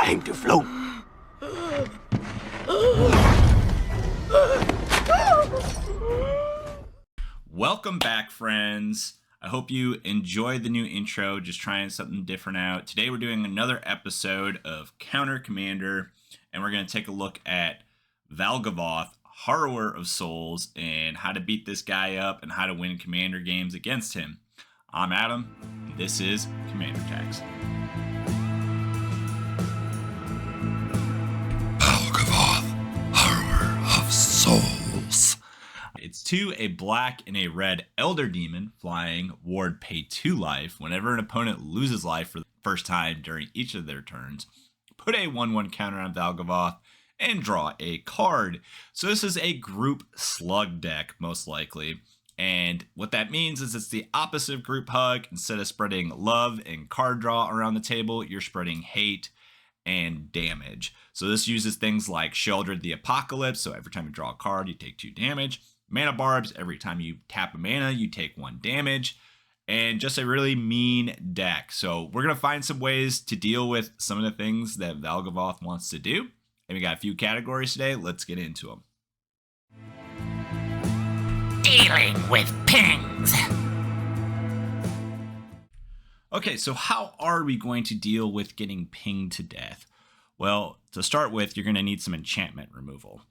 Time to float. Welcome back, friends. I hope you enjoyed the new intro, just trying something different out. Today we're doing another episode of Counter Commander, and we're going to take a look at Valgavoth, Harrower of Souls, and how to beat this guy up and how to win commander games against him. I'm Adam, and this is Commander Tax. Valgavoth, Harrower of Souls. It's 2, a black and a red Elder Demon, flying, ward, pay 2 life. Whenever an opponent loses life for the first time during each of their turns, put a 1/1 counter on Valgavoth and draw a card. So this is a group slug deck, most likely. And what that means is it's the opposite of group hug. Instead of spreading love and card draw around the table, you're spreading hate and damage. So this uses things like Sheldred the Apocalypse. So every time you draw a card, you take 2 damage. Mana Barbs, every time you tap a mana, you take 1 damage. And just a really mean deck. So we're going to find some ways to deal with some of the things that Valgavoth wants to do. And we got a few categories today. Let's get into them. Dealing with pings. Okay, so how are we going to deal with getting pinged to death? Well, to start with, you're going to need some enchantment removal.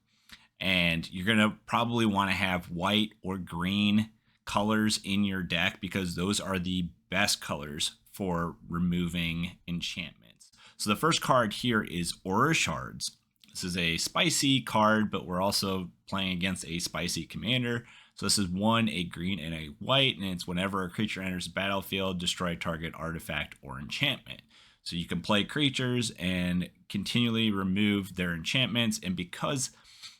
And you're going to probably want to have white or green colors in your deck because those are the best colors for removing enchantments. So the first card here is Aura Shards. This is a spicy card, but we're also playing against a spicy commander. So this is 1, a green and a white, and it's whenever a creature enters the battlefield, destroy target artifact or enchantment. So you can play creatures and continually remove their enchantments, and because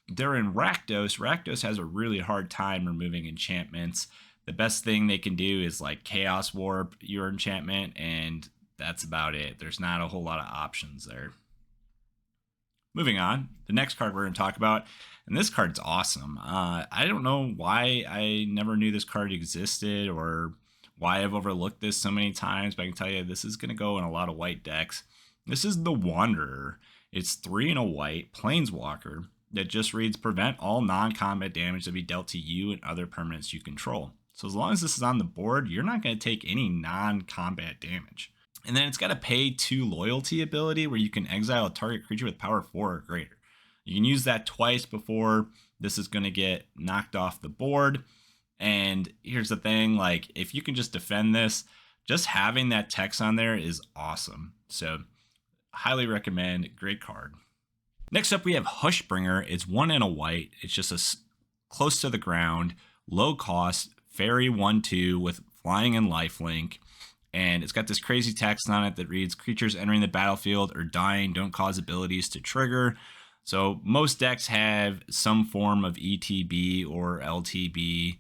they're in Rakdos, Rakdos has a really hard time removing enchantments. The best thing they can do is like Chaos Warp your enchantment, and that's about it. There's not a whole lot of options there. Moving on, the next card we're going to talk about, and this card's awesome. I don't know why I never knew this card existed or why I've overlooked this so many times, but I can tell you this is going to go in a lot of white decks. This is the Wanderer. It's 3 and a white Planeswalker that just reads prevent all non-combat damage to be dealt to you and other permanents you control. So as long as this is on the board, you're not going to take any non-combat damage. And then it's got a pay 2 loyalty ability where you can exile a target creature with power 4 or greater. You can use that twice before this is going to get knocked off the board. And here's the thing, like if you can just defend this, just having that text on there is awesome. So highly recommend, great card. Next up we have Hushbringer. It's 1 and a white. It's just a close to the ground, low cost, fairy 1/2 with flying and lifelink. And it's got this crazy text on it that reads, creatures entering the battlefield or dying don't cause abilities to trigger. So most decks have some form of ETB or LTB,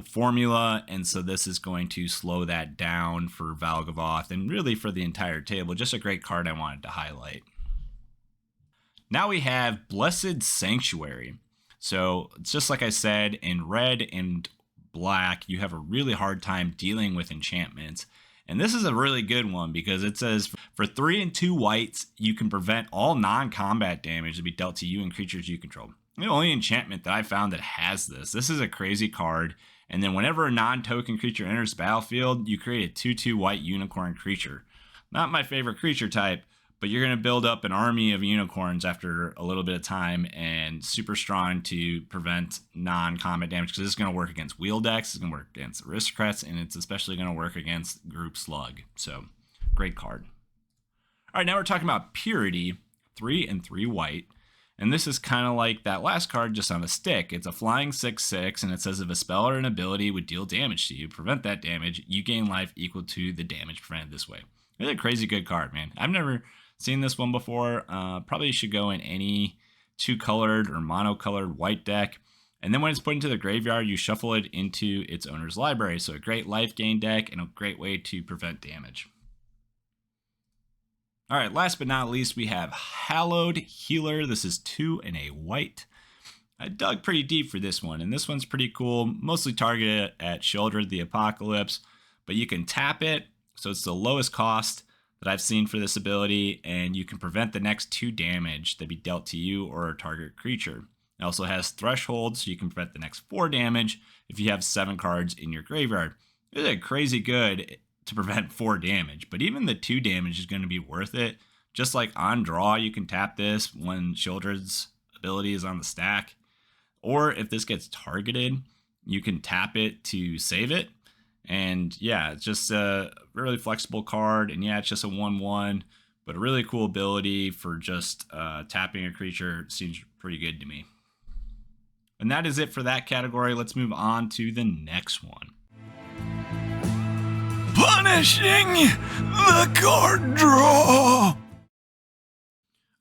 formula. And so this is going to slow that down for Valgavoth and really for the entire table. Just a great card I wanted to highlight. Now we have Blessed Sanctuary. So it's just like I said, in red and black, you have a really hard time dealing with enchantments. And this is a really good one because it says for 3 and 2 whites, you can prevent all non-combat damage to be dealt to you and creatures you control. The only enchantment that I found that has this. This is a crazy card. And then whenever a non-token creature enters the battlefield, you create a 2/2 white unicorn creature. Not my favorite creature type, but you're going to build up an army of unicorns after a little bit of time and super strong to prevent non-combat damage because this is going to work against wheel decks, it's going to work against Aristocrats, and it's especially going to work against group slug. So great card. All right, now we're talking about Purity, 3 and 3 white. And this is kind of like that last card just on a stick. It's a flying 6/6, and it says if a spell or an ability would deal damage to you, prevent that damage, you gain life equal to the damage prevented this way. It's a crazy good card, man. I've never seen this one before. Probably should go in any 2-colored or monocolored white deck. And then when it's put into the graveyard, you shuffle it into its owner's library. So a great Lifegain deck and a great way to prevent damage. All right, last but not least, we have Hallowed Healer. This is 2 and a white. I dug pretty deep for this one, and this one's pretty cool. Mostly targeted at Sheldred the Apocalypse, but you can tap it, so it's the lowest cost. that I've seen for this ability, and you can prevent the next 2 damage that be dealt to you or a target creature. It also has thresholds, so you can prevent the next 4 damage if you have 7 cards in your graveyard. It's crazy good to prevent 4 damage, but even the 2 damage is going to be worth it. Just like on draw, you can tap this when Childred's ability is on the stack. Or if this gets targeted, you can tap it to save it. And yeah, it's just a really flexible card. And yeah, it's just a 1/1, but a really cool ability for just tapping a creature. Seems pretty good to me. And that is it for that category. Let's move on to the next one. Punishing the card draw.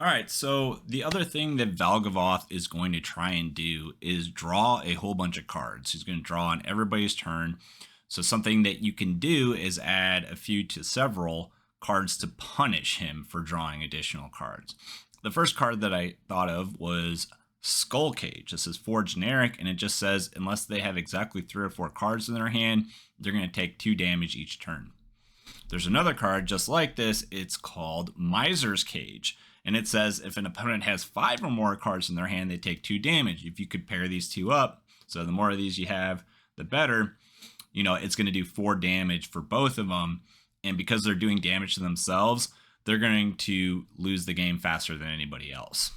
All right, so the other thing that Valgavoth is going to try and do is draw a whole bunch of cards. He's going to draw on everybody's turn. So something that you can do is add a few to several cards to punish him for drawing additional cards. The first card that I thought of was Skull Cage. This is 4 generic, and it just says unless they have exactly 3 or 4 cards in their hand, they're going to take 2 damage each turn. There's another card just like this. It's called Miser's Cage. And it says if an opponent has 5 or more cards in their hand, they take 2 damage. If you could pair these 2 up, so the more of these you have, the better, you know, it's going to do 4 damage for both of them. And because they're doing damage to themselves, they're going to lose the game faster than anybody else.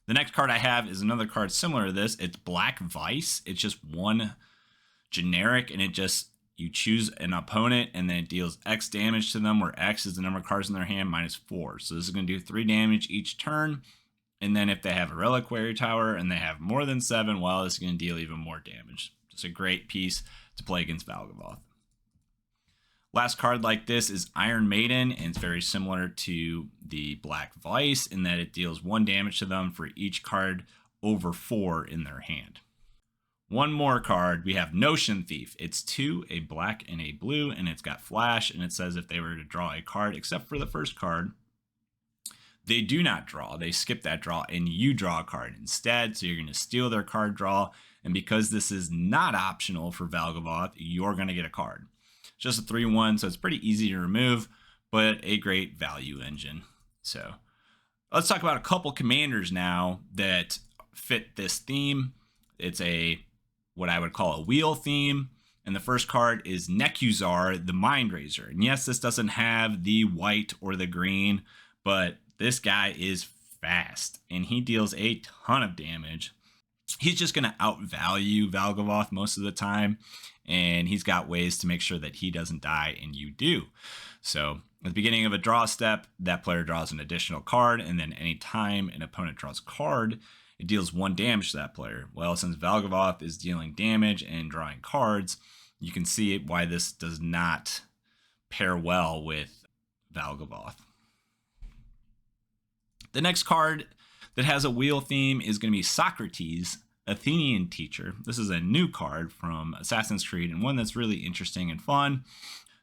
The next card I have is another card similar to this. It's Black Vice. It's just 1 generic, and it just, you choose an opponent and then it deals X damage to them, where X is the number of cards in their hand minus 4. So this is going to do 3 damage each turn. And then if they have a Reliquary Tower and they have more than 7, well, it's going to deal even more damage. Just a great piece to play against Valgavoth. Last card like this is Iron Maiden, and it's very similar to the Black Vice in that it deals 1 damage to them for each card over 4 in their hand. One more card, we have Notion Thief. It's 2, a black and a blue, and it's got flash, and it says if they were to draw a card, except for the first card, they do not draw. They skip that draw, and you draw a card instead, so you're going to steal their card draw, and because this is not optional for Valgavoth, you're going to get a card. It's just a 3/1, so it's pretty easy to remove, but a great value engine. So let's talk about a couple commanders now that fit this theme. It's what I would call a wheel theme. And the first card is Nekuzar, the Mind Razor. And yes, this doesn't have the white or the green, but this guy is fast and he deals a ton of damage. He's just going to outvalue Valgavoth most of the time, and he's got ways to make sure that he doesn't die and you do. So at the beginning of a draw step, that player draws an additional card, and then anytime an opponent draws a card, it deals 1 damage to that player. Well, since Valgavoth is dealing damage and drawing cards, you can see why this does not pair well with Valgavoth. The next card that has a wheel theme is going to be Socrates, Athenian Teacher. This is a new card from Assassin's Creed, and one that's really interesting and fun.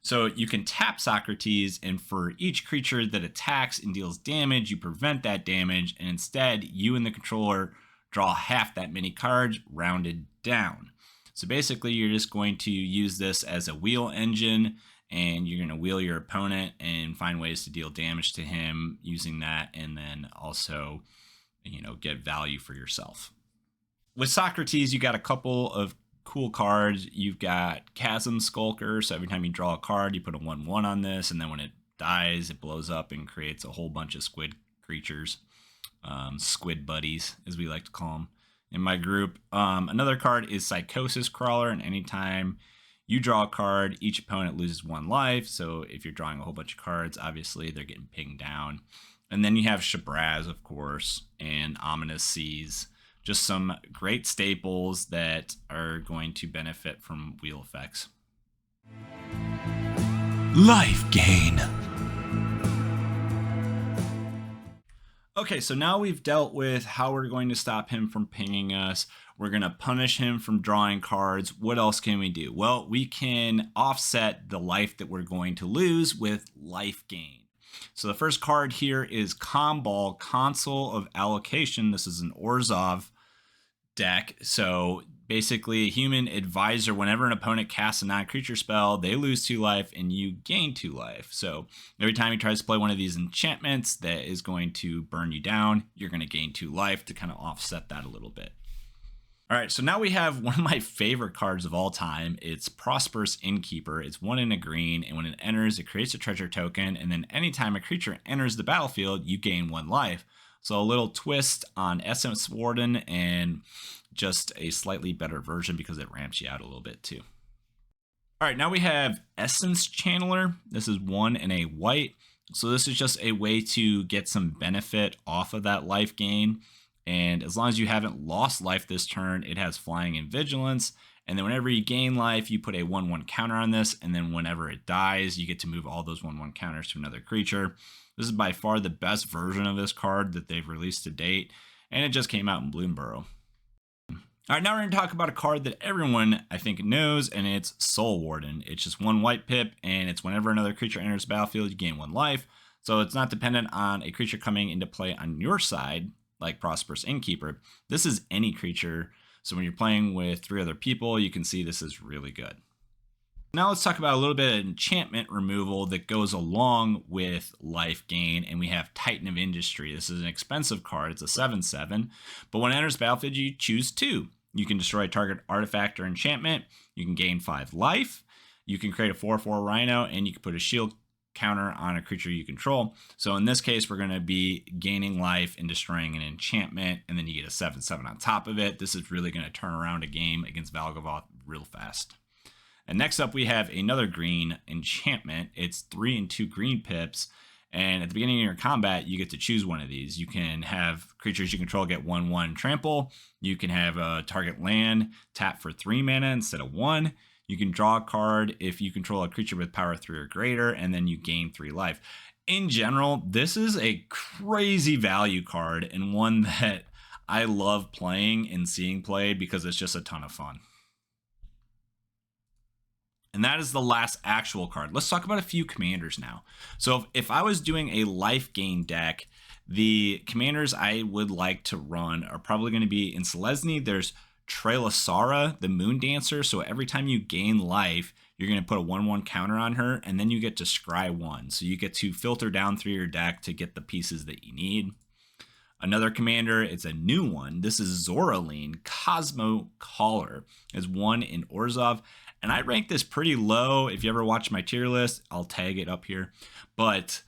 So you can tap Socrates, and for each creature that attacks and deals damage, you prevent that damage, and instead you and the controller draw half that many cards, rounded down. So basically you're just going to use this as a wheel engine, and you're going to wheel your opponent and find ways to deal damage to him using that, and then also, you know, get value for yourself. With Socrates, you got a couple of cool cards. You've got Chasm Skulker, so every time you draw a card, you put a 1/1 on this, and then when it dies, it blows up and creates a whole bunch of squid creatures. Squid buddies, as we like to call them in my group. Another card is Psychosis Crawler, and anytime you draw a card, each opponent loses 1 life. So if you're drawing a whole bunch of cards, obviously they're getting pinged down. And then you have Shabraz, of course, and Ominous Seas. Just some great staples that are going to benefit from wheel effects. Lifegain. Okay, so now we've dealt with how we're going to stop him from pinging us. We're going to punish him from drawing cards. What else can we do? Well, we can offset the life that we're going to lose with Lifegain. So the first card here is Comball, Console of Allocation. This is an Orzhov deck. So basically, a human advisor, whenever an opponent casts a non-creature spell, they lose 2 life and you gain 2 life. So every time he tries to play one of these enchantments that is going to burn you down, you're going to gain 2 life to kind of offset that a little bit. All right, so now we have one of my favorite cards of all time. It's Prosperous Innkeeper. It's 1 in a green, and when it enters, it creates a treasure token, and then anytime a creature enters the battlefield, you gain 1 life. So a little twist on Essence Warden, and just a slightly better version because it ramps you out a little bit too. All right, now we have Essence Channeler. This is 1 in a white. So this is just a way to get some benefit off of that life gain. And as long as you haven't lost life this turn, it has flying and vigilance. And then whenever you gain life, you put a 1/1 counter on this. And then whenever it dies, you get to move all those 1/1 counters to another creature. This is by far the best version of this card that they've released to date. And it just came out in Bloomburrow. All right, now we're going to talk about a card that everyone, I think, knows, and it's Soul Warden. It's just 1 white pip, and it's whenever another creature enters the battlefield, you gain 1 life. So it's not dependent on a creature coming into play on your side, like Prosperous Innkeeper. This is any creature. So when you're playing with 3 other people, you can see this is really good. Now let's talk about a little bit of enchantment removal that goes along with life gain, and we have Titan of Industry. This is an expensive card. It's a 7/7, but when it enters battlefield, you choose 2. You can destroy a target artifact or enchantment. You can gain 5 life. You can create a 4/4 Rhino, and you can put a shield counter on a creature you control. So in this case, we're going to be gaining life and destroying an enchantment, and then you get a 7/7 on top of it. This is really going to turn around a game against Valgavoth real fast. And next up, we have another green enchantment. It's 3 and 2 green pips. And at the beginning of your combat, you get to choose one of these. You can have creatures you control get 1/1 trample. You can have a target land tap for 3 mana instead of 1. You can draw a card if you control a creature with power 3 or greater, and then you gain 3 life. In general, this is a crazy value card and one that I love playing and seeing played because it's just a ton of fun. And that is the last actual card. Let's talk about a few commanders now. So if I was doing a life gain deck, the commanders I would like to run are probably going to be in Selesny. There's Trailasara, the Moon Dancer. So every time you gain life, you're going to put a 1/1 counter on her, and then you get to scry 1. So you get to filter down through your deck to get the pieces that you need. Another commander, it's a new one. This is Zoraline, Cosmo Caller. It's 1 in Orzhov. And I rank this pretty low. If you ever watch my tier list, I'll tag it up here. But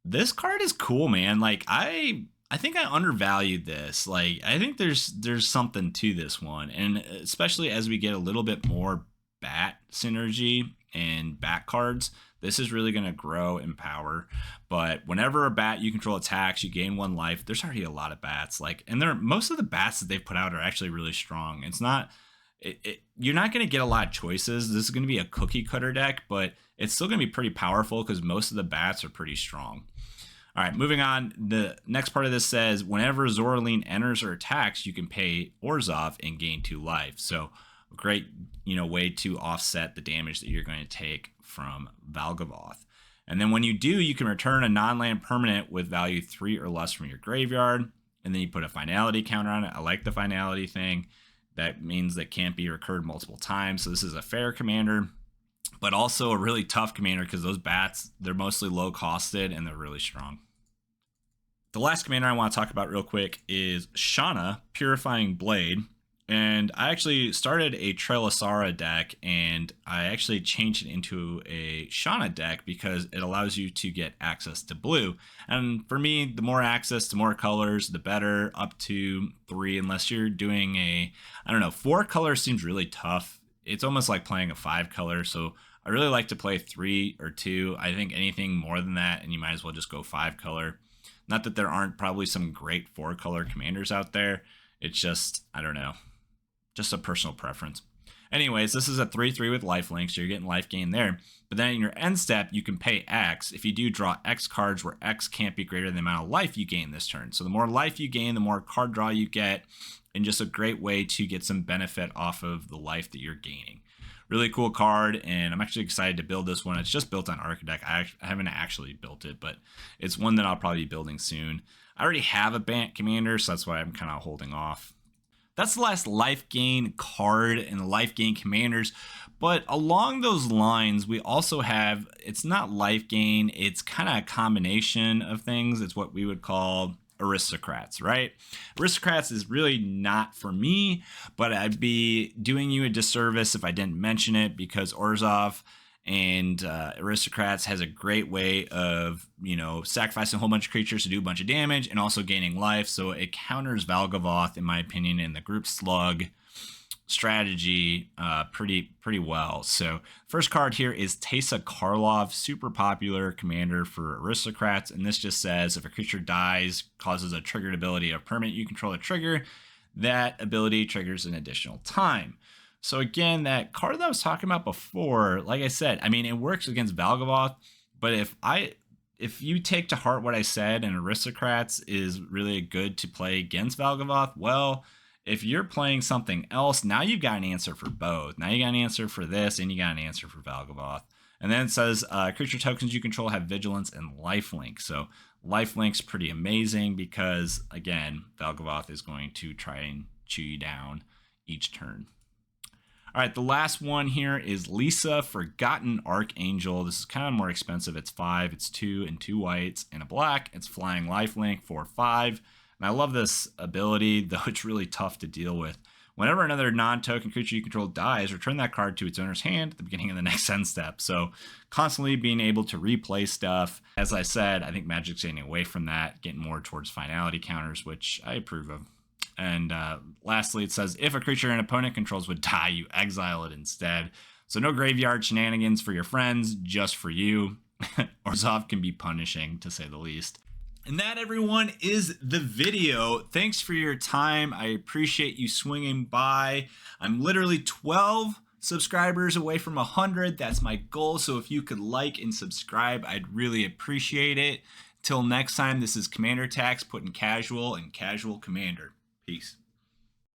this card is cool, man. Like I think I undervalued this. Like I think there's something to this one. And especially as we get a little bit more bat synergy and bat cards, this is really going to grow in power. But whenever a bat you control attacks, you gain 1 life. There's already a lot of bats. Most of the bats that they've put out are actually really strong. It's not you're not going to get a lot of choices. This is going to be a cookie cutter deck, but it's still going to be pretty powerful because most of the bats are pretty strong. All right, moving on. The next part of this says whenever Zoraline enters or attacks, you can pay Orzhov and gain 2 life. So a great, way to offset the damage that you're going to take from Valgavoth. And then when you do, you can return a non-land permanent with value 3 or less from your graveyard. And then you put a finality counter on it. I like the finality thing. That means that can't be recurred multiple times. So this is a fair commander, but also a really tough commander because those bats, they're mostly low costed and they're really strong. The last commander I want to talk about real quick is Shauna, Purifying Blade. And I actually started a Trailasara deck, and I actually changed it into a Shauna deck because it allows you to get access to blue. And for me, the more access to more colors, the better, up to 3, unless you're doing 4 colors seems really tough. It's almost like playing a 5 color. So I really like to play 3 or 2. I think anything more than that, and you might as well just go 5 color. Not that there aren't probably some great 4 color commanders out there. It's just, I don't know. Just a personal preference. Anyways, this is a 3/3 with lifelink, so you're getting life gain there. But then in your end step, you can pay X. If you do draw X cards where X can't be greater than the amount of life you gain this turn. So the more life you gain, the more card draw you get, and just a great way to get some benefit off of the life that you're gaining. Really cool card, and I'm actually excited to build this one. It's just built on Architect. I haven't actually built it, but it's one that I'll probably be building soon. I already have a Bant commander, so that's why I'm kind of holding off. that's the last life gain card in the life gain commanders. But along those lines, we also have, it's not life gain, it's kind of a combination of things. It's what we would call Aristocrats, right? Aristocrats is really not for me, but I'd be doing you a disservice if I didn't mention it, because Orzhov and Aristocrats has a great way of, sacrificing a whole bunch of creatures to do a bunch of damage and also gaining life. So it counters Valgavoth, in my opinion, in the group slug strategy pretty well. So first card here is Teysa Karlov, super popular commander for Aristocrats, and this just says if a creature dies, causes a triggered ability of permanent you control a trigger, that ability triggers an additional time. So again, that card that I was talking about before, like I said, I mean, it works against Valgavoth, but if you take to heart what I said and Aristocrats is really good to play against Valgavoth, well, if you're playing something else, now you've got an answer for both. Now you got an answer for this, and you got an answer for Valgavoth. And then it says creature tokens you control have vigilance and lifelink. So lifelink's pretty amazing because, again, Valgavoth is going to try and chew you down each turn. All right, the last one here is Lisa, Forgotten Archangel. This is kind of more expensive. It's 5, it's 2, and 2 whites, and a black. It's flying lifelink for 5. And I love this ability, though it's really tough to deal with. Whenever another non-token creature you control dies, return that card to its owner's hand at the beginning of the next end step. So constantly being able to replay stuff. As I said, I think Magic's getting away from that, getting more towards finality counters, which I approve of. And lastly, it says, if a creature an opponent controls would die, you exile it instead. So no graveyard shenanigans for your friends, just for you. Orzhov can be punishing, to say the least. And that, everyone, is the video. Thanks for your time. I appreciate you swinging by. I'm literally 12 subscribers away from 100. That's my goal. So if you could like and subscribe, I'd really appreciate it. Till next time, this is Commander Tax, putting casual and casual commander. Peace.